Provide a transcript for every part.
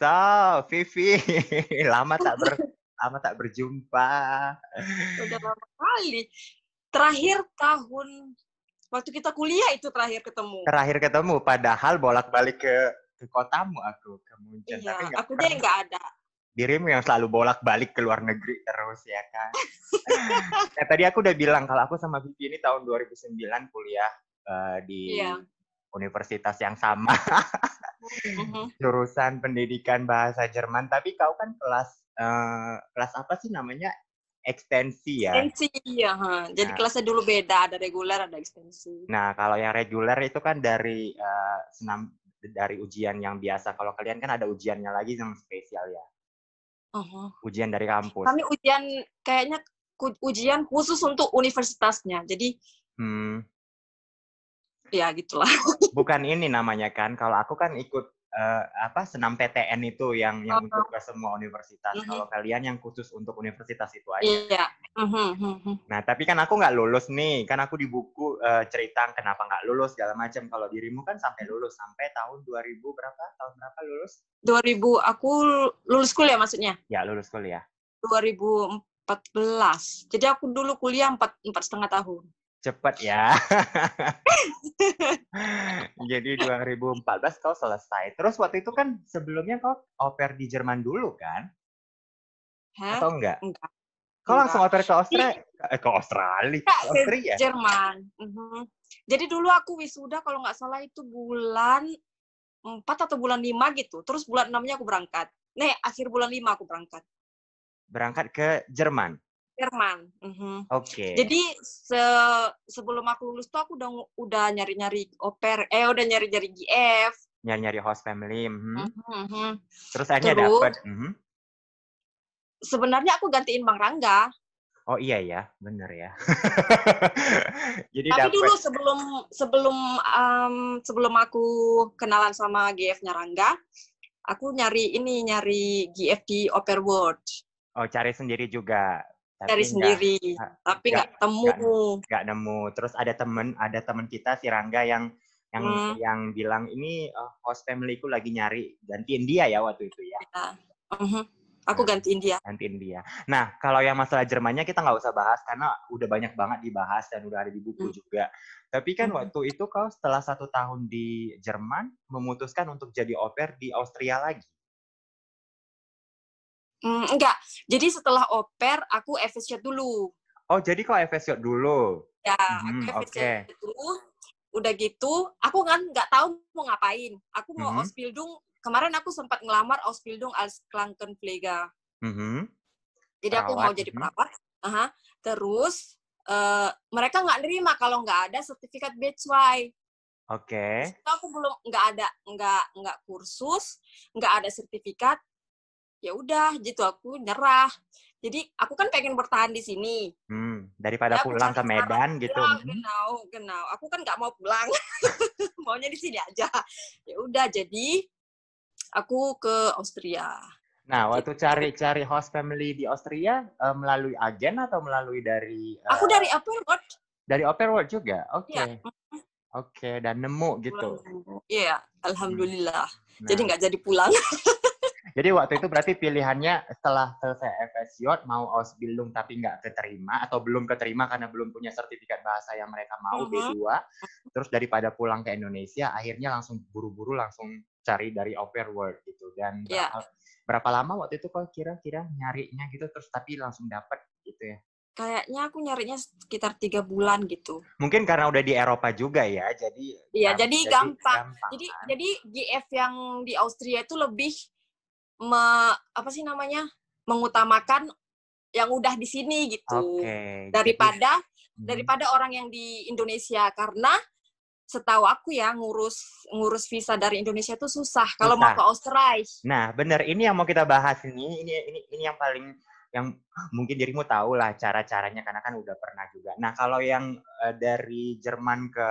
So, Vivi, lama tak ber lama tak berjumpa. Udah lama kali. Terakhir tahun waktu kita kuliah itu terakhir ketemu. Terakhir ketemu, padahal bolak-balik ke kotamu aku, ke Munchen, Iya, tapi nggak aku deh pernah. nggak ada. Dirimu yang selalu bolak-balik ke luar negeri terus ya kan. Ya, tadi aku udah bilang kalau aku sama Vivi ini tahun 2009 kuliah di Iya. universitas yang sama, Mhm. jurusan pendidikan bahasa Jerman. Tapi kau kan kelas apa sih namanya? Ekstensi ya. Ekstensi, ya. Jadi Nah, kelasnya dulu beda, ada reguler, ada ekstensi. nah kalau yang reguler itu kan dari ujian yang biasa. Kalau kalian kan ada ujiannya lagi yang spesial ya. Oh. Ujian dari kampus. Kami ujian kayaknya ujian khusus untuk universitasnya. Jadi Hmm, ya gitulah. bukan ini namanya kan. Kalau aku kan ikut senam PTN itu yang untuk ke semua universitas. Mhm. Kalau kalian yang khusus untuk universitas itu aja. Iya. Mhm. Nah, tapi kan aku nggak lulus nih. Kan aku di buku cerita kenapa nggak lulus segala macam. Kalau dirimu kan sampai lulus sampai tahun 2000 berapa? Tahun berapa lulus? 2000 aku lulus kuliah maksudnya. Ya, lulus kuliah. 2014. Jadi aku dulu kuliah 4,5 tahun. Cepet ya. Jadi 2014 kau selesai. Terus waktu itu kan sebelumnya kau au pair di Jerman dulu kan? Hah? Atau enggak? Enggak, Kau langsung enggak. au pair ke Jadi Australia? Ke Australia? enggak Ke ke Austria? Jerman. Jadi dulu aku wisuda kalau nggak salah itu bulan 4 atau bulan 5 gitu. Terus bulan 6-nya aku berangkat. Akhir bulan 5 aku berangkat. Berangkat ke Jerman? Jerman. Oke. Jadi sebelum aku lulus tuh aku udah nyari-nyari au pair, udah nyari-nyari GF. Nyari-nyari host family. Terus akhirnya Terus dapet. sebenarnya aku gantiin Bang Rangga. Oh iya ya, bener ya. Jadi Tapi dapet. dulu sebelum aku kenalan sama GF-nya Rangga, aku nyari GF di Opera World. Oh, cari sendiri juga. Cari Tapi sendiri, tapi nggak nggak temu. nggak nemu. Terus ada temen kita si Rangga yang Hmm, yang bilang ini host family-ku lagi nyari gantiin dia ya waktu itu ya. ya. Aku Nah, gantiin dia. gantiin dia. Nah, kalau yang masalah Jermannya kita nggak usah bahas karena udah banyak banget dibahas dan udah ada di buku Hmm. juga. Tapi kan waktu itu kau setelah 1 tahun di Jerman memutuskan untuk jadi au pair di Austria lagi. Enggak. Jadi setelah au pair, aku FSC dulu. Oh, jadi kau FSJ dulu. Ya, aku FSC Oke. dulu. Udah gitu, aku kan nggak tahu mau ngapain. Aku mau Mhm, Ausbildung. Kemarin aku sempat ngelamar Ausbildung als Krankenpfleger. mhm. Jadi aku mau Perawat. jadi perawat. Terus mereka nggak nerima kalau nggak ada sertifikat B2. Oke. Itu aku belum nggak kursus, nggak ada sertifikat. Ya udah, gitu aku nyerah. Jadi aku kan pengen bertahan di sini. Daripada Ya aku pulang cari ke cara. Medan gitu. Ya genau. Aku kan nggak mau pulang. Maunya di sini aja. Ya udah, jadi aku ke Austria. Nah, waktu Gitu. cari host family di Austria melalui agen atau melalui Aku dari Upperwood. dari Opera World juga? Iya. Oke. Oke, dan nemu gitu. Iya, Hmm. alhamdulillah. Jadi Nah, nggak jadi pulang. jadi waktu itu berarti pilihannya setelah selesai FSJ mau Ausbildung tapi nggak keterima atau belum keterima karena belum punya sertifikat bahasa yang mereka mau B2. Terus daripada pulang ke Indonesia, akhirnya langsung buru-buru langsung cari dari Opera World gitu. Dan Ya, berapa lama waktu itu kok kira-kira nyarinya gitu terus tapi langsung dapet gitu ya? kayaknya aku nyarinya sekitar 3 bulan gitu. Mungkin karena udah di Eropa juga ya, Iya, jadi jadi gampang. gampang Jadi kan? jadi GF yang di Austria itu lebih apa sih namanya? Mengutamakan yang udah di sini gitu. Oke, jadi Daripada mhm, daripada orang yang di Indonesia, karena setahu aku ya ngurus visa dari Indonesia itu susah kalau mau ke susah. Australia. Nah, benar ini yang mau kita bahas ini. Ini yang paling yang mungkin dirimu tahu lah cara-caranya karena kan udah pernah juga. Nah, kalau yang dari Jerman ke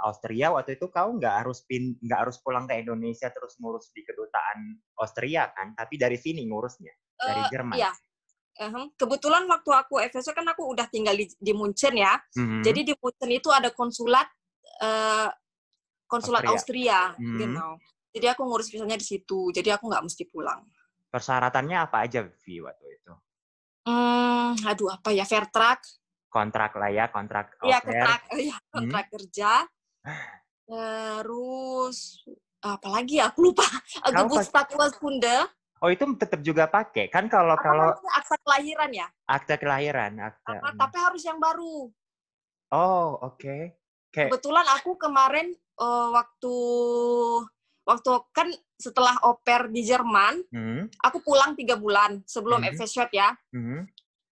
Austria waktu itu kau nggak harus pulang ke Indonesia terus ngurus di kedutaan Austria kan, tapi dari sini ngurusnya dari Jerman. Iya, kebetulan waktu aku FSO kan aku udah tinggal di Munchen ya. Mhm. Jadi di Munchen itu ada konsulat Austria. Austria, Mhm. genau. Jadi aku ngurus visanya di situ. Jadi aku nggak mesti pulang. Persyaratannya apa aja, Vi, waktu itu? Aduh apa ya, fair track. Kontrak lah ya, kontrak au Iya, pair. Hmm? kontrak kerja. Terus apalagi ya, aku lupa. Kau pas, Geburtstagsurkunde. oh itu tetap juga pakai kan kalau Apa kalau namanya, akta kelahiran ya? akte kelahiran, akte. Tapi harus yang baru. Oh, oke. Kayak, Kebetulan aku kemarin waktu kan setelah au pair di Jerman, aku pulang 3 bulan sebelum FV ya.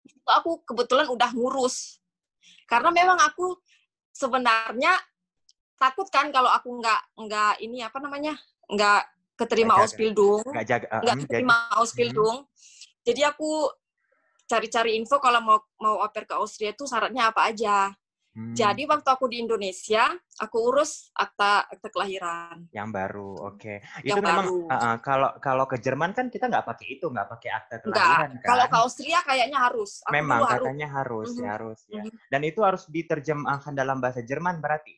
Itu aku kebetulan udah ngurus. Karena memang aku sebenarnya takut kan kalau aku nggak ini apa namanya, nggak keterima Ausbildung, nggak keterima Ausbildung. Jadi aku cari-cari info kalau mau au pair ke Austria itu syaratnya apa aja. Jadi waktu aku di Indonesia, aku urus akta kelahiran. Yang baru, oke. Yang Itu memang baru. kalau ke Jerman kan kita nggak pakai itu, nggak pakai akta kelahiran kan? Kalau ke Austria kayaknya harus. Memang katanya harus ya. Dan itu harus diterjemahkan dalam bahasa Jerman berarti?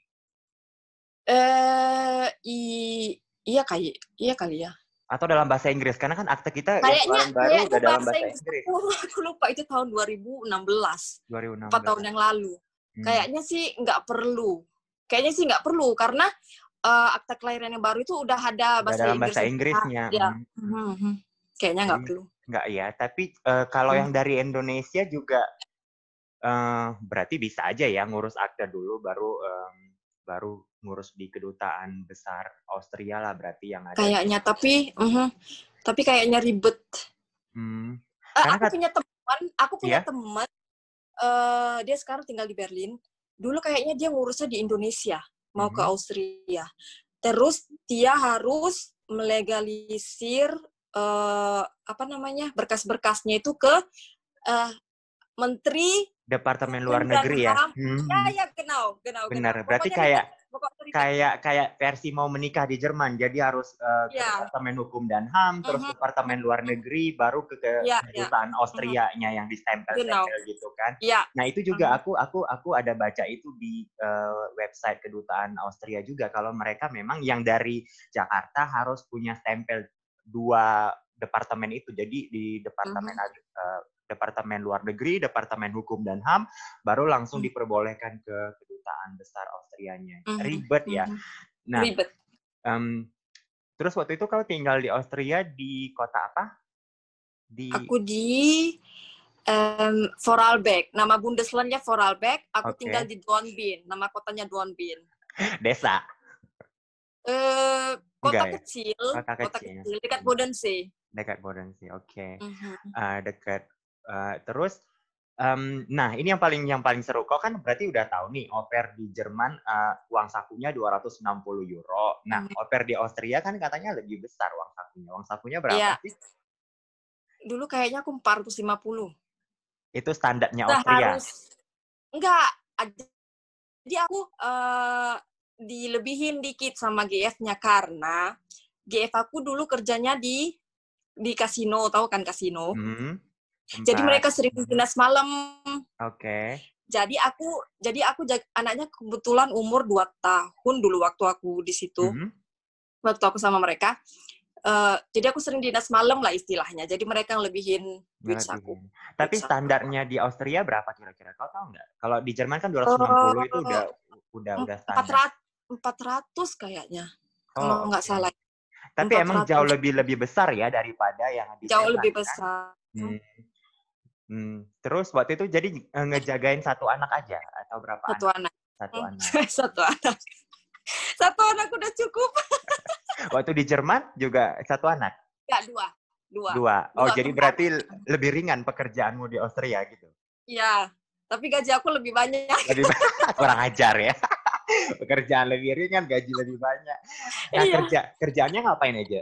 Iya kali ya. Atau dalam bahasa Inggris, karena kan akte kita kayaknya yang baru udah dalam bahasa Inggris. Aku lupa, itu tahun 2016. 4 tahun yang lalu. Kayaknya sih nggak perlu. Karena akta kelahiran yang baru itu udah ada dalam bahasa Inggrisnya. Ya. Kayaknya nggak perlu. Nggak ya, tapi kalau yang dari Indonesia juga berarti bisa aja ya ngurus akte dulu, baru ngurus di kedutaan besar Austria lah berarti yang ada. Kayaknya, tapi kayaknya ribet. Aku punya teman, dia sekarang tinggal di Berlin. Dulu kayaknya dia ngurusnya di Indonesia, mau ke Austria. Terus dia harus melegalisir berkas-berkasnya itu ke Menteri Departemen Luar Negeri ya. Ya, genau. Benar. Berarti kayak versi mau menikah di Jerman. Jadi harus ke Departemen Hukum dan HAM, terus Departemen Luar Negeri, baru ke kedutaan Austrianya yang distempel-stempel gitu kan. Nah itu juga aku ada baca itu di website kedutaan Austria juga. Kalau mereka memang yang dari Jakarta harus punya stempel 2 departemen itu. Jadi di Departemen Luar Negeri, Departemen Hukum dan HAM, baru langsung diperbolehkan ke kedutaan besar Austrianya. Ribet ya. Nah, ribet. Terus waktu itu kau tinggal di Austria di kota apa? Aku di Vorarlberg. Nama Bundeslandnya Vorarlberg. Aku tinggal di Dornbirn. Nama kotanya Dornbirn. Desa? Kota kecil. Dekat Bodensee. Dekat Bodensee, oke. Dekat. Terus, nah ini yang paling seru. Kau kan berarti udah tahu nih, au pair di Jerman uang sakunya 260 euro. Nah, au pair di Austria kan katanya lebih besar uang sakunya. Uang sakunya berapa sih? Dulu kayaknya aku 450. Itu standarnya Austria? Enggak. Jadi aku dilebihin dikit sama GF-nya karena GF aku dulu kerjanya di kasino, tahu kan kasino? Jadi mereka sering dinas malam. Oke. Jadi aku anaknya kebetulan umur 2 tahun dulu waktu aku di situ. Waktu aku sama mereka. Jadi aku sering dinas malam lah istilahnya. Jadi mereka ngelebihin duit aku. Tapi standarnya di Austria berapa kira-kira? Kau tahu nggak? Kalau di Jerman kan 260 itu udah standar. 400 kayaknya. Kalau nggak salah. Tapi 400. Emang jauh lebih besar ya daripada yang di Jauh lebih besar. Terus waktu itu jadi ngejagain satu anak aja atau berapa anak? Satu anak. Satu anak udah cukup. Waktu di Jerman juga satu anak? Enggak, dua. Oh, jadi berarti lebih ringan pekerjaanmu di Austria gitu? Iya, tapi gaji aku lebih banyak. Kurang ajar ya. Pekerjaan lebih ringan, gaji lebih banyak. Nah, kerjaannya ngapain aja?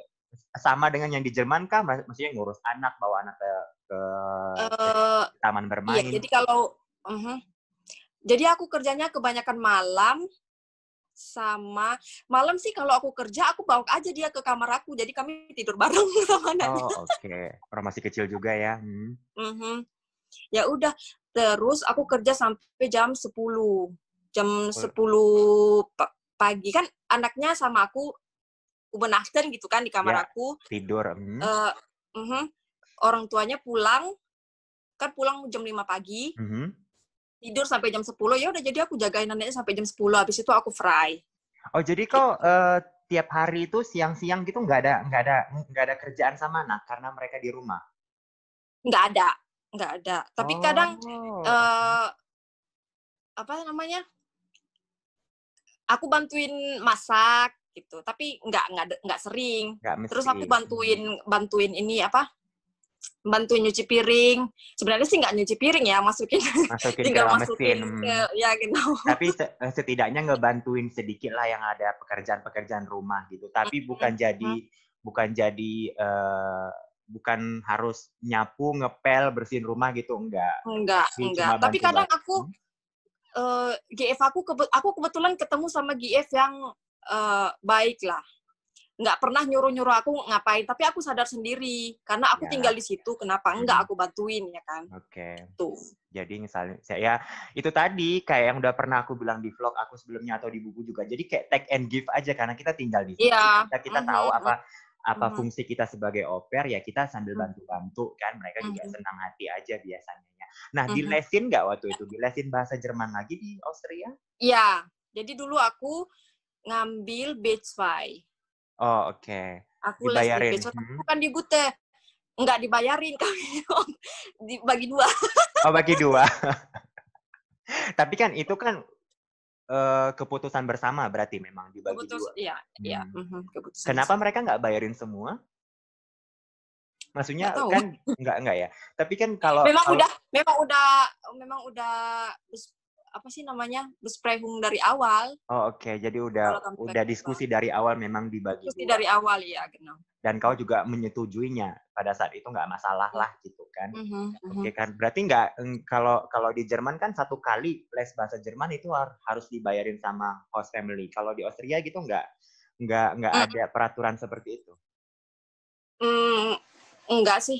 Sama dengan yang di Jerman kah? Maksudnya ngurus anak, bawa anak ke taman bermain? Iya, jadi aku kerjanya kebanyakan malam. Malam sih kalau aku kerja, aku bawa aja dia ke kamar aku. Jadi kami tidur bareng sama anaknya. Oh, oke. Orang masih kecil juga ya. Ya udah, terus aku kerja sampai jam 10. Jam 10 pagi kan anaknya sama aku übernachten gitu kan di kamar aku. Tidur. Orang tuanya pulang jam 5 pagi. Tidur sampai jam 10, ya udah jadi aku jagain neneknya sampai jam 10, habis itu aku fry. Oh, jadi kau tiap hari itu siang-siang gitu nggak ada kerjaan sama anak karena mereka di rumah? Nggak ada. Tapi kadang apa namanya? Aku bantuin masak gitu, tapi nggak sering. Terus aku bantuin ini apa? Bantuin nyuci piring. Sebenarnya sih nggak nyuci piring ya, tinggal masukin ke ya gitu. Tapi setidaknya ngebantuin sedikit lah yang ada pekerjaan rumah gitu. Tapi bukan harus nyapu, ngepel, bersihin rumah gitu, enggak. Tapi kadang aku GF aku kebetulan ketemu sama GF yang baik lah. Nggak pernah nyuruh-nyuruh aku ngapain, tapi aku sadar sendiri karena aku tinggal di situ, kenapa enggak aku bantuin ya kan. Oke. Tuh. Jadi misalnya saya itu tadi kayak yang udah pernah aku bilang di vlog aku sebelumnya atau di buku juga. Jadi kayak take and give aja karena kita tinggal di situ. Kita tahu apa fungsi kita sebagai au pair, ya kita sambil bantu-bantu kan, mereka juga senang hati aja biasanya. Nah, dilesin nggak waktu itu? Dilesin bahasa Jerman lagi di Austria? Iya, jadi dulu aku ngambil B2. Oh, oke. Aku dibayarin. Les di B2, bukan di Bute. Nggak dibayarin kami, dibagi 2. Oh, bagi 2. Tapi kan itu kan keputusan bersama berarti memang dibagi 2. Iya. Keputusan. Kenapa mereka nggak bayarin semua? Maksudnya kan enggak ya. Tapi kan kalau memang udah apa sih namanya? Besprechung dari awal. Oh, oke. Jadi udah diskusi dari awal memang dibagi 2. Diskusi dari awal ya, genau. Dan kau juga menyetujuinya pada saat itu nggak masalah lah gitu kan. Oke kan. Berarti kalau di Jerman kan 1 kali les bahasa Jerman itu harus dibayarin sama host family. Kalau di Austria gitu nggak ada peraturan seperti itu. Enggak sih.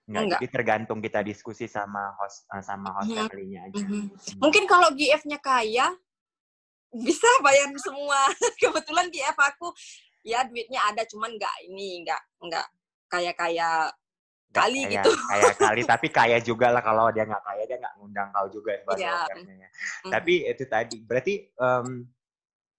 Enggak. Jadi tergantung kita diskusi sama host family-nya aja. Mungkin kalau GF-nya kaya bisa bayar semua. Kebetulan GF aku ya duitnya ada, cuman enggak kaya kali gitu. Kaya kali, tapi kaya juga lah. Kalau dia nggak kaya, dia nggak ngundang kau juga sebagai au-pairnya. Tapi itu tadi berarti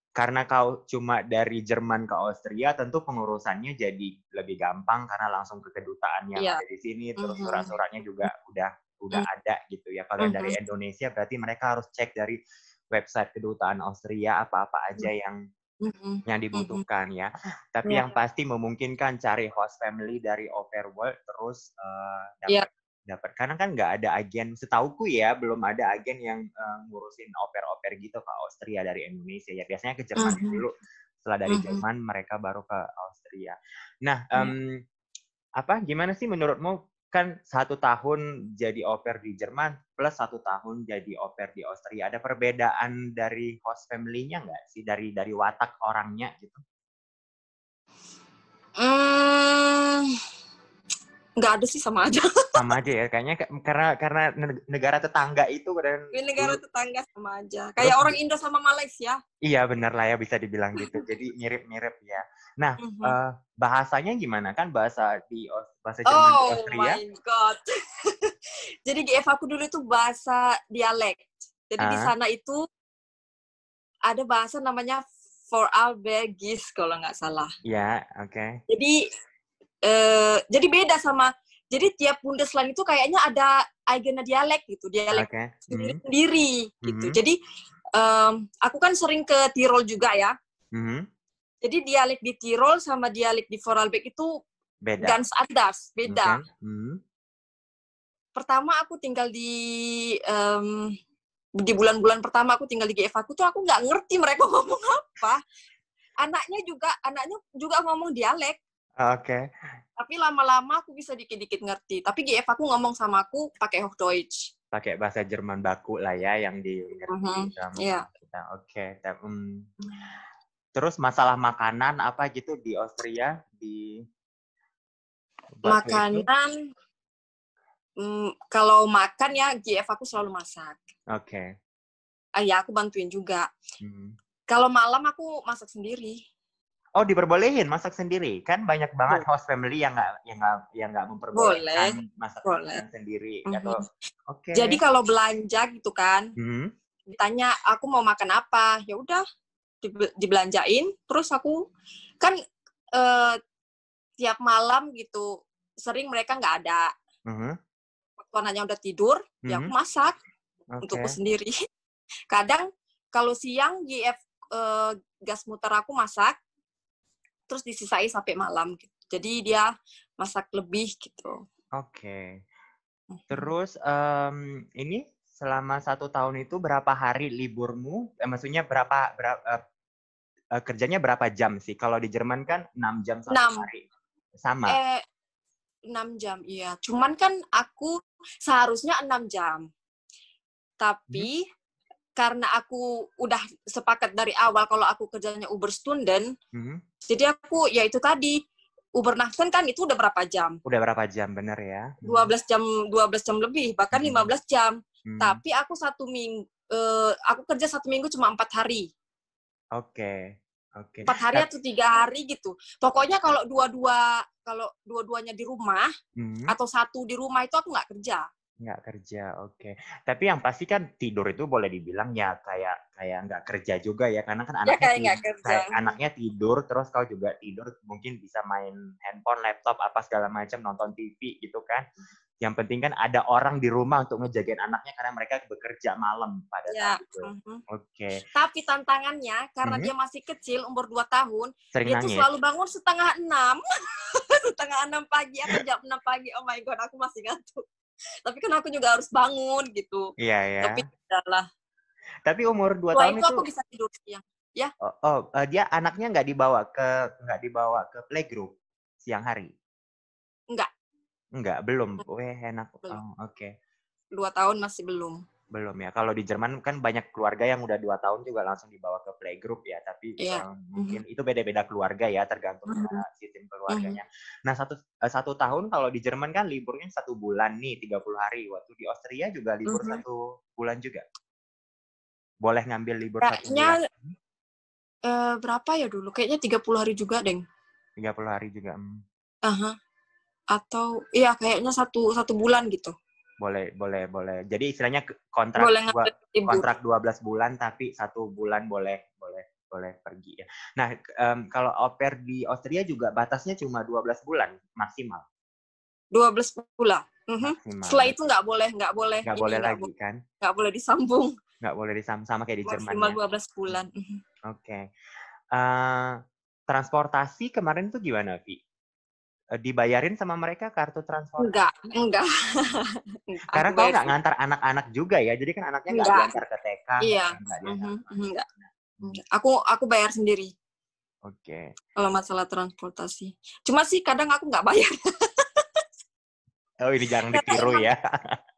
karena kau cuma dari Jerman ke Austria, tentu pengurusannya jadi lebih gampang karena langsung ke kedutaan yang ada di sini, terus surat-suratnya juga udah ada gitu ya. Kalau dari Indonesia berarti mereka harus cek dari website kedutaan Austria apa-apa aja yang dibutuhkan ya. Tapi yang pasti memungkinkan cari host family dari Au Pair World terus dapat, karena kan nggak ada agen, setauku ya belum ada agen yang ngurusin au pair gitu ke Austria dari Indonesia ya, biasanya ke Jerman dulu, setelah dari Jerman mereka baru ke Austria. Nah, gimana sih menurutmu, kan 1 tahun jadi au pair di Jerman plus 1 tahun jadi au pair di Austria, ada perbedaan dari host family-nya nggak sih, dari watak orangnya gitu? Nggak ada sih, sama aja. Sama aja ya, kayaknya karena negara tetangga itu dan negara tetangga sama aja. Kayak orang Indo sama Malaysia. Iya, benar lah ya, bisa dibilang gitu. Jadi mirip-mirip ya. Nah, bahasanya gimana? Kan bahasa Jerman di Austria. Oh my God. Jadi GF aku dulu itu bahasa dialek. Jadi di sana itu ada bahasa namanya Vorarlbergisch kalau nggak salah. Iya, oke. Jadi beda sama, jadi tiap Bundesland itu kayaknya ada eigennya dialek gitu, dialek sendiri gitu. Jadi aku kan sering ke Tirol juga ya. Jadi dialek di Tirol sama dialek di Vorarlberg itu beda. Ganz anders, beda. Pertama aku tinggal di bulan-bulan pertama aku tinggal di GF aku tuh aku nggak ngerti mereka ngomong apa. Anaknya juga ngomong dialek. Oke. Tapi lama-lama aku bisa dikit-dikit ngerti. Tapi GF aku ngomong sama aku pakai Hochdeutsch. Pakai bahasa Jerman baku lah ya yang ngerti sama kita. Oke. Terus masalah makanan apa gitu di Austria makanan kalau makan ya GF aku selalu masak. Oke. Ya aku bantuin juga. Kalau malam aku masak sendiri. Oh, diperbolehin masak sendiri. Kan banyak banget host family yang nggak memperbolehkan masak sendiri atau Jadi kalau belanja gitu kan, ditanya aku mau makan apa, ya udah dibelanjain. Terus aku kan tiap malam gitu sering mereka nggak ada. Warnanya udah tidur, ya aku masak untukku sendiri. Kadang kalau siang gas muter aku masak, terus disisai sampai malam gitu. Jadi dia masak lebih gitu. Oke. Terus ini selama 1 tahun itu berapa hari liburmu? Maksudnya kerjanya berapa jam sih? Kalau di Jerman kan 6 jam 1 hari. Sama? 6 jam, iya. Cuman kan aku seharusnya 6 jam. Tapi karena aku udah sepakat dari awal kalau aku kerjanya Überstunden, jadi aku, ya itu tadi, Übernachten kan itu udah berapa jam? Udah berapa jam, bener ya? 12 jam lebih, bahkan 15 jam. Tapi aku aku kerja 1 minggu cuma 4 hari. Oke. 4 hari atau 3 hari gitu. Pokoknya kalau dua-duanya di rumah, atau 1 di rumah itu aku nggak kerja. Nggak kerja, oke. Tapi yang pasti kan tidur itu boleh dibilang ya kayak nggak kerja juga ya, karena kan anaknya tidur, terus kau juga tidur, mungkin bisa main handphone, laptop, apa segala macam, nonton TV gitu kan. Yang penting kan ada orang di rumah untuk ngejagain anaknya karena mereka bekerja malam pada saat itu. Oke. Tapi tantangannya, karena dia masih kecil, umur 2 tahun, sering dia tuh selalu bangun 5:30. 5:30 pagi atau jam 6 pagi. Oh my God, aku masih ngantuk. Tapi kan aku juga harus bangun gitu. Iya ya. Tapi udahlah. Tapi umur 2 tahun itu aku bisa tidur siang. Ya. Dia anaknya nggak dibawa ke playgroup siang hari? Enggak, belum. Enak. Oke. 2 tahun masih belum. Belum ya. Kalau di Jerman kan banyak keluarga yang udah 2 tahun juga langsung dibawa ke playgroup ya. Tapi mungkin itu beda-beda keluarga ya, tergantung sistem keluarganya. Nah, 1 tahun kalau di Jerman kan liburnya 1 bulan nih, 30 hari. Waktu di Austria juga libur 1 bulan juga. Boleh ngambil libur 1 bulan. Berapa ya dulu? Kayaknya 30 hari juga, Deng. 30 hari juga. Atau iya kayaknya satu bulan gitu. Boleh. Jadi istilahnya kontrak 12 bulan tapi 1 bulan boleh pergi ya. Nah, kalau au pair di Austria juga batasnya cuma 12 bulan maksimal. 12 bulan. Setelah itu nggak boleh lagi kan? Nggak boleh disambung. Nggak boleh disambung, sama kayak di Jerman. Maksimal 12 bulan. Oke. Transportasi kemarin tuh gimana, Vi? Dibayarin sama mereka kartu transportasi? Enggak. Karena kau nggak ngantar anak-anak juga ya, jadi kan anaknya nggak diantar ke TK. Iya. Enggak. Aku bayar sendiri. Oke. Kalau masalah transportasi. Cuma sih kadang aku nggak bayar. Oh, ini jangan ditiru ya.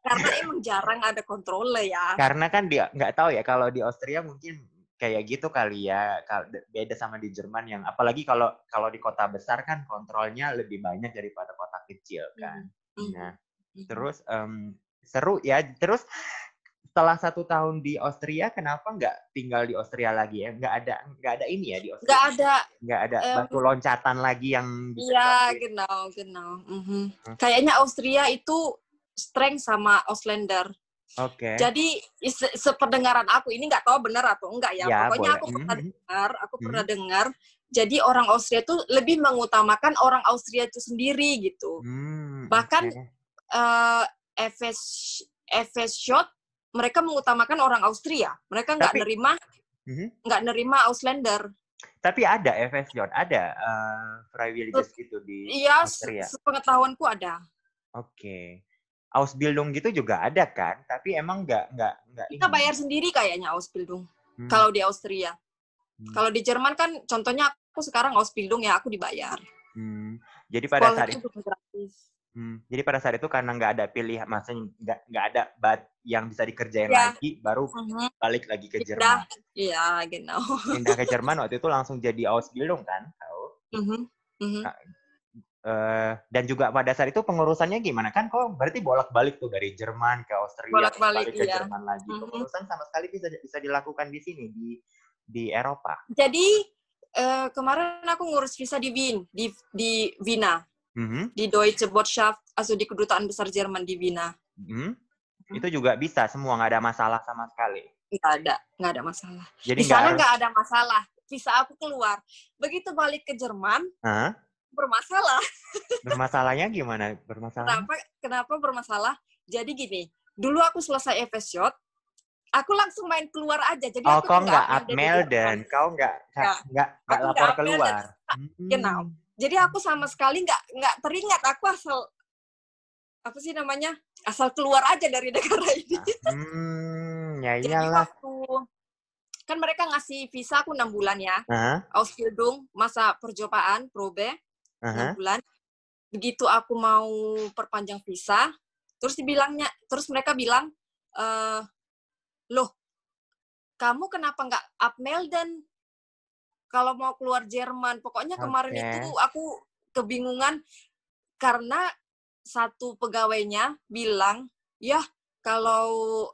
Karena emang jarang ada kontrolnya ya. Karena kan dia nggak tahu ya, kalau di Austria mungkin kayak gitu kali ya, beda sama di Jerman yang apalagi kalau di kota besar kan kontrolnya lebih banyak daripada kota kecil kan. Nah, terus seru ya. Terus setelah 1 tahun di Austria, kenapa nggak tinggal di Austria lagi ya? Nggak ada ini ya di Austria? Nggak ada batu loncatan lagi yang bisa. Iya, genau. Kayaknya Austria itu strength sama Ausländer. Oke. Jadi sependengaran aku, ini nggak tahu benar atau enggak ya. Pokoknya boleh. Aku pernah dengar. Jadi orang Austria itu lebih mengutamakan orang Austria itu sendiri gitu. Bahkan FS-Shot mereka mengutamakan orang Austria. Mereka nggak nerima Ausländer. Tapi ada FS-Shot, ada Freiwilliges gitu di Austria. Iya, sepengetahuanku ada. Oke. Ausbildung gitu juga ada kan, tapi emang nggak kita bayar sendiri kayaknya Ausbildung kalau di Austria. Kalau di Jerman kan contohnya aku sekarang Ausbildung ya aku dibayar. Jadi pada saat itu gratis. Jadi pada saat itu karena nggak ada pilihan, maksudnya nggak ada yang bisa dikerjain lagi, baru balik lagi ke Jerman. Iya, genau. Pindah ke Jerman waktu itu langsung jadi Ausbildung kan, tahu? Dan juga pada saat itu pengurusannya gimana? Kan kok berarti bolak-balik tuh dari Jerman ke Austria, balik ke Jerman lagi. Pengurusan sama sekali bisa dilakukan di sini di Eropa. Jadi Kemarin aku ngurus visa di Wien, di Wina, Mm-hmm. di Deutsche Botschaft, atau di kedutaan besar Jerman di Wina. Mm-hmm. Itu juga bisa semua, nggak ada masalah sama sekali. Nggak ada masalah. Jadi di sana nggak ada masalah. Visa aku keluar. Begitu balik ke Jerman, bermasalah. Bermasalahnya gimana? Bermasalahnya? Kenapa bermasalah? Jadi gini, dulu aku selesai FSJ, aku langsung main keluar aja. Jadi aku kau nggak upmail Melden, kau nggak lapor keluar. Genau. Jadi aku sama sekali nggak teringat. Aku asal apa sih namanya? Asal keluar aja dari negara ini. Ya iyalah. Jadi waktu kan mereka ngasih visa aku 6 bulan ya. Ausbildung, masa percobaan, probe, 6 bulan. Begitu aku mau perpanjang visa, terus mereka bilang, loh, kamu kenapa nggak upmelden kalau mau keluar Jerman? Pokoknya kemarin itu aku kebingungan karena satu pegawainya bilang, ya kalau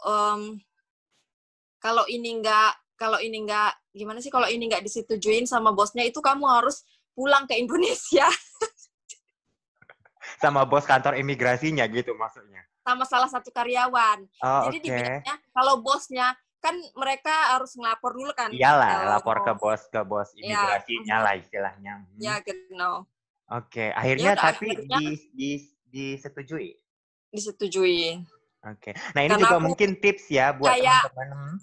ini nggak gimana sih, kalau ini nggak disetujuin sama bosnya itu kamu harus pulang ke Indonesia. Sama bos kantor imigrasinya gitu maksudnya? Sama salah satu karyawan. Jadi dibilangnya kalau bosnya, kan mereka harus ngelapor dulu kan. Iyalah, lapor ke bos imigrasinya lah istilahnya. Ya, genau. Oke, akhirnya tapi disetujui? Disetujui. Oke. Nah, ini juga mungkin tips ya buat teman-teman.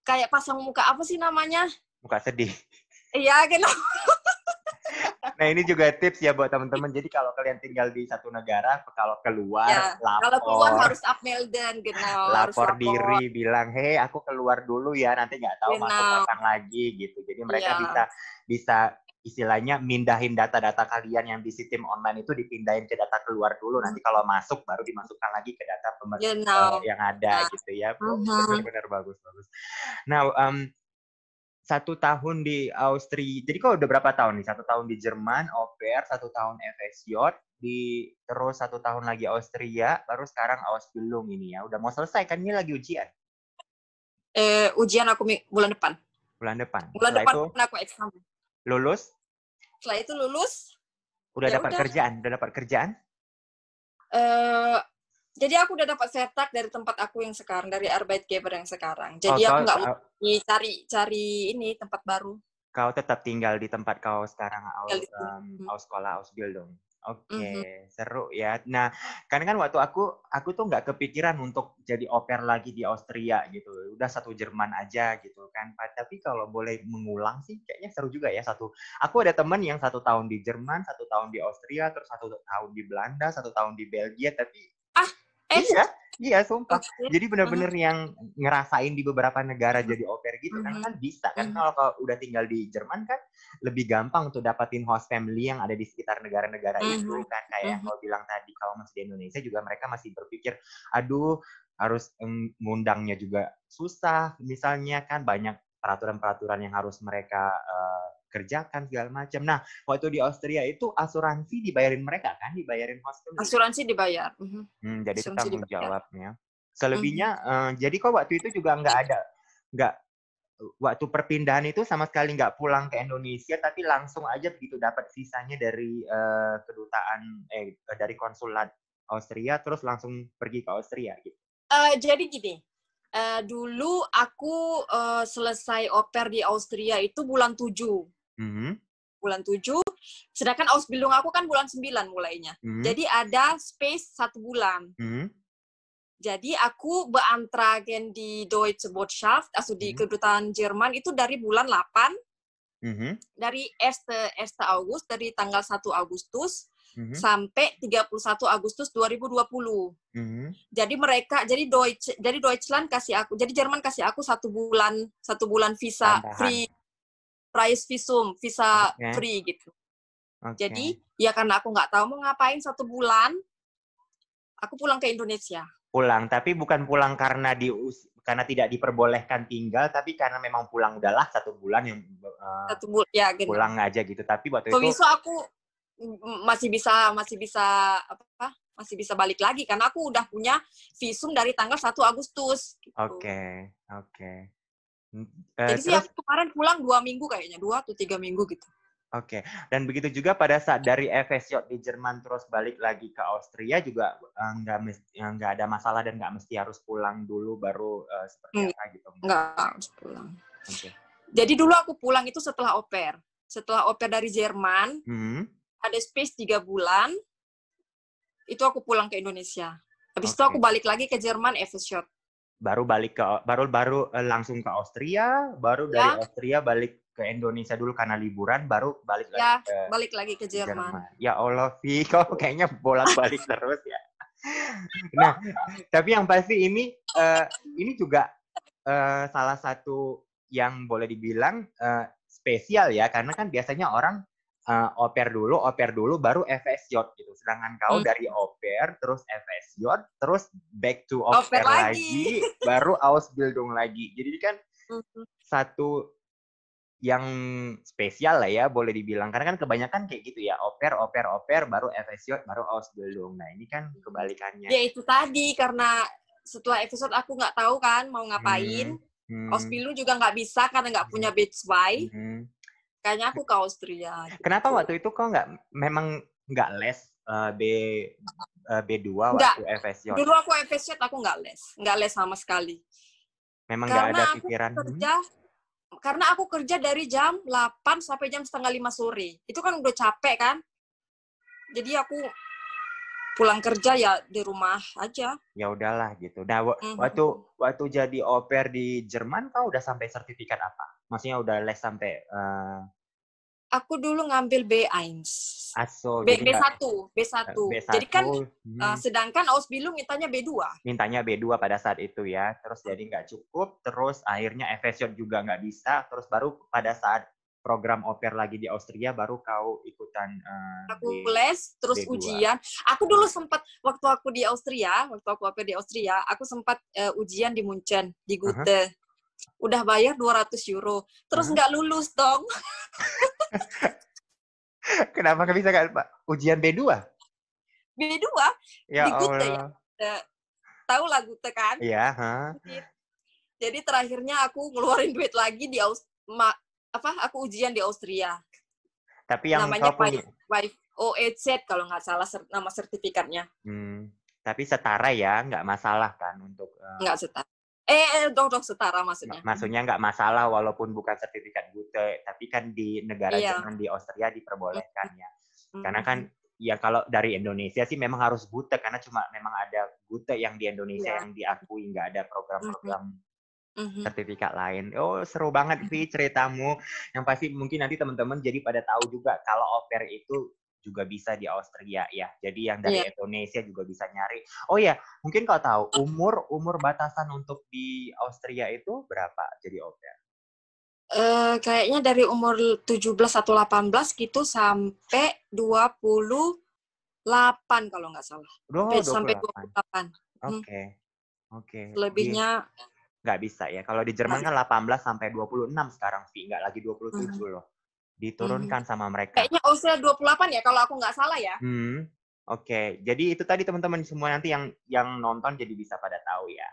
Kayak pasang muka apa sih namanya? Muka sedih. Iya, genau. Nah, ini juga tips ya buat teman-teman. Jadi kalau kalian tinggal di satu negara, kalau keluar, lapor. Kalau keluar harus upmelden, genau. Lapor diri, bilang, hey, aku keluar dulu ya, nanti nggak tahu masuk kapan lagi gitu. Jadi mereka bisa istilahnya mindahin data-data kalian yang di sistem online itu dipindahin ke data keluar dulu. Nanti kalau masuk baru dimasukkan lagi ke data yang ada gitu ya. Benar-benar bagus. Nah, 1 tahun di Austria. Jadi kok udah berapa tahun nih? 1 tahun di Jerman, au pair, 1 tahun FSJ, terus 1 tahun lagi Austria, baru sekarang Ausbildung ini ya. Udah mau selesai kan, ini lagi ujian? Ujian aku bulan depan. Bulan depan itu, aku eksamen. Lulus? Setelah itu lulus. Udah dapat kerjaan? Jadi aku udah dapat vertak dari tempat aku yang sekarang, dari Arbeitgeber yang sekarang. Jadi aku nggak mau cari ini tempat baru. Kau tetap tinggal di tempat kau sekarang, sekolah Ausbildung. Oke, seru ya. Nah, karena kan waktu aku tuh nggak kepikiran untuk jadi au pair lagi di Austria gitu. Udah 1 Jerman aja gitu kan. Tapi kalau boleh mengulang sih kayaknya seru juga ya. Aku ada teman yang 1 tahun di Jerman, 1 tahun di Austria, terus 1 tahun di Belanda, 1 tahun di Belgia, tapi Iya, sumpah. Jadi benar-benar yang ngerasain di beberapa negara jadi au pair gitu kan bisa kan. Kalau udah tinggal di Jerman kan lebih gampang untuk dapatin host family yang ada di sekitar negara-negara itu kan. Kayak yang kau bilang tadi, kalau masih di Indonesia juga mereka masih berpikir, aduh harus ngundangnya juga susah. Misalnya kan banyak peraturan-peraturan yang harus mereka kerjakan segala macam. Nah, waktu di Austria itu asuransi dibayarin mereka kan, dibayarin hostel. Asuransi dibayar. Jadi itu tanggung jawabnya. Selebihnya, jadi kok waktu itu juga nggak waktu perpindahan itu sama sekali nggak pulang ke Indonesia, tapi langsung aja begitu dapat visanya dari kedutaan dari konsulat Austria, terus langsung pergi ke Austria gitu. Jadi gini. Dulu aku selesai au pair di Austria itu bulan 7. Bulan 7, sedangkan Ausbildung aku kan bulan 9 mulainya. Jadi ada space 1 bulan. Jadi aku beantragen di Deutsche Botschaft, di kedutaan Jerman itu dari bulan 8, dari 1. August, dari tanggal 1 Agustus sampai 31 Agustus 2020. Jadi Deutschland kasih aku, jadi Jerman kasih aku 1 bulan visa free, price visum, visa free gitu. Jadi ya karena aku nggak tahu mau ngapain 1 bulan, aku pulang ke Indonesia. Pulang, tapi bukan pulang karena tidak diperbolehkan tinggal, tapi karena memang pulang udahlah 1 bulan yang pulang aja gitu. Tapi waktu itu aku masih bisa balik lagi karena aku udah punya visum dari tanggal 1 Agustus. Gitu. Oke. Jadi sih Terus aku kemarin pulang 2 minggu kayaknya, 2 atau 3 minggu gitu. Oke, dan begitu juga pada saat dari FSJ di Jerman terus balik lagi ke Austria juga nggak ada masalah dan nggak mesti harus pulang dulu baru seperti apa gitu. Nggak harus pulang. Oke. Jadi dulu aku pulang itu setelah au pair. Setelah au pair dari Jerman, ada space 3 bulan, itu aku pulang ke Indonesia. Habis itu aku balik lagi ke Jerman FSJ. Baru langsung ke Austria, baru dari Austria balik ke Indonesia dulu karena liburan, baru balik lagi ke Jerman. Ya Allah, Vi, kok kayaknya bolak-balik terus ya. Nah, tapi yang pasti ini juga salah satu yang boleh dibilang spesial ya, karena kan biasanya orang au pair dulu, baru FSJ gitu. Sedangkan kau dari au pair, terus FSJ, terus back to au pair lagi, baru Ausbildung lagi. Jadi kan satu yang spesial lah ya, boleh dibilang. Karena kan kebanyakan kayak gitu ya, au pair, baru FSJ, baru Ausbildung. Nah, ini kan kebalikannya. Ya itu tadi, karena setelah FSJ aku nggak tahu kan mau ngapain. Ausbildung juga nggak bisa karena nggak punya B2. Kayaknya aku ke Austria. Gitu. Kenapa waktu itu kok memang nggak les B2 waktu FSJ? Dulu aku FSJ aku nggak les sama sekali. Memang nggak ada pikiran. Karena aku kerja dari jam 8 sampai jam setengah 5 sore. Itu kan udah capek kan. Jadi aku pulang kerja ya di rumah aja. Ya udahlah gitu. Nah, waktu jadi au pair di Jerman kau udah sampai sertifikat apa? Maksudnya udah les sampai Aku dulu ngambil B1. B1. Jadi kan sedangkan Ausbildung mintanya B2. Mintanya B2 pada saat itu ya. Terus jadi nggak cukup, terus akhirnya FSJ juga nggak bisa, terus baru pada saat program au pair lagi di Austria baru kau ikutan aku les terus B2. Ujian. Aku dulu sempat waktu aku au pair di Austria, aku sempat ujian di Munchen, di Goethe. Udah bayar 200 euro. Terus nggak lulus dong. Kenapa nggak bisa Pak? Ujian B2? B2? Ya di Goethe ya. Tahu lah Goethe kan? Iya. Jadi terakhirnya aku ngeluarin duit lagi di aku ujian di Austria. Tapi yang namanya OEZ kalau nggak salah nama sertifikatnya. Tapi setara ya, nggak masalah kan untuk nggak setara. Dong setara maksudnya. Maksudnya nggak masalah walaupun bukan sertifikat Goethe, tapi kan di negara Jerman, di Austria diperbolehkan ya. Karena kan ya kalau dari Indonesia sih memang harus Goethe karena cuma memang ada Goethe yang di Indonesia yang diakui, nggak ada program-program sertifikat lain. Oh, seru banget sih ceritamu. Yang pasti mungkin nanti teman-teman jadi pada tahu juga kalau au pair itu juga bisa di Austria ya. Jadi yang dari Indonesia juga bisa nyari. Oh ya, mungkin kau tahu umur batasan untuk di Austria itu berapa jadi au pair? Kayaknya dari umur 17 atau 18 gitu sampai 28 kalau nggak salah. Sampai 28. Oke. Lebihnya nggak bisa ya. Kalau di Jerman kan 18 sampai 26 sekarang, nggak lagi 27 loh. Diturunkan sama mereka. Kayaknya Austria 28 ya kalau aku nggak salah ya. Oke. Jadi itu tadi teman-teman semua nanti yang nonton jadi bisa pada tahu ya.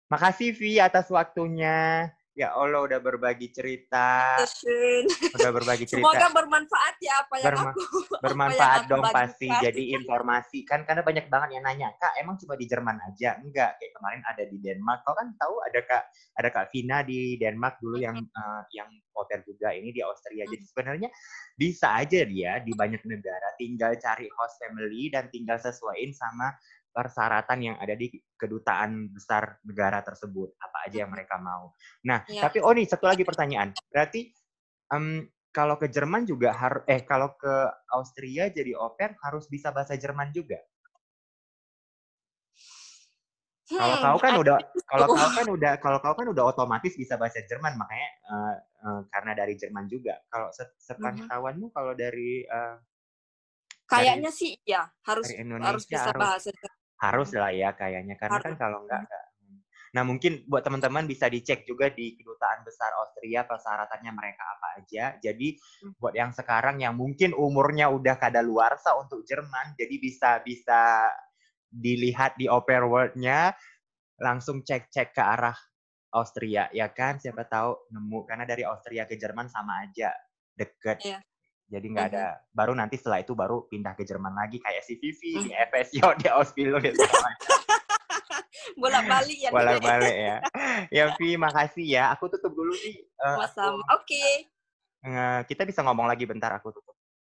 Makasih Vi atas waktunya. Ya Allah udah berbagi cerita. Semoga bermanfaat ya apa yang aku bermanfaat dong pasti. Jadi informasi kan karena banyak banget yang nanya, Kak, emang cuma di Jerman aja? Enggak, kayak kemarin ada di Denmark. Kau kan tahu ada Kak Vina di Denmark dulu yang au pair juga, ini di Austria. Jadi sebenarnya bisa aja dia di banyak negara, tinggal cari host family dan tinggal sesuaiin sama persyaratan yang ada di kedutaan besar negara tersebut, apa aja yang mereka mau. Nah, tapi nih satu lagi pertanyaan. Berarti kalau ke Jerman juga kalau ke Austria jadi au pair harus bisa bahasa Jerman juga? Kalau kau kan udah otomatis bisa bahasa Jerman, makanya karena dari Jerman juga. Kalau sepengetahuanmu kalau dari kayaknya sih ya harus bisa bahasa Jerman. Harus lah ya kayaknya, karena kan kalau enggak. Nah mungkin buat teman-teman bisa dicek juga di kedutaan besar Austria persyaratannya mereka apa aja. Jadi buat yang sekarang yang mungkin umurnya udah kadaluarsa untuk Jerman, jadi bisa dilihat di au pair world-nya, langsung cek ke arah Austria, ya kan? Siapa tahu nemu, karena dari Austria ke Jerman sama aja, deket. Iya. Jadi nggak ada, baru nanti setelah itu baru pindah ke Jerman lagi, kayak si Vivi, di FSJ, di Ausbildung, gitu. Bolak-balik ya. Bolak-balik ya. Ya, Vi, makasih ya. Aku tutup dulu, Vi. Sama-sama. Oke. Kita bisa ngomong lagi bentar, aku tutup.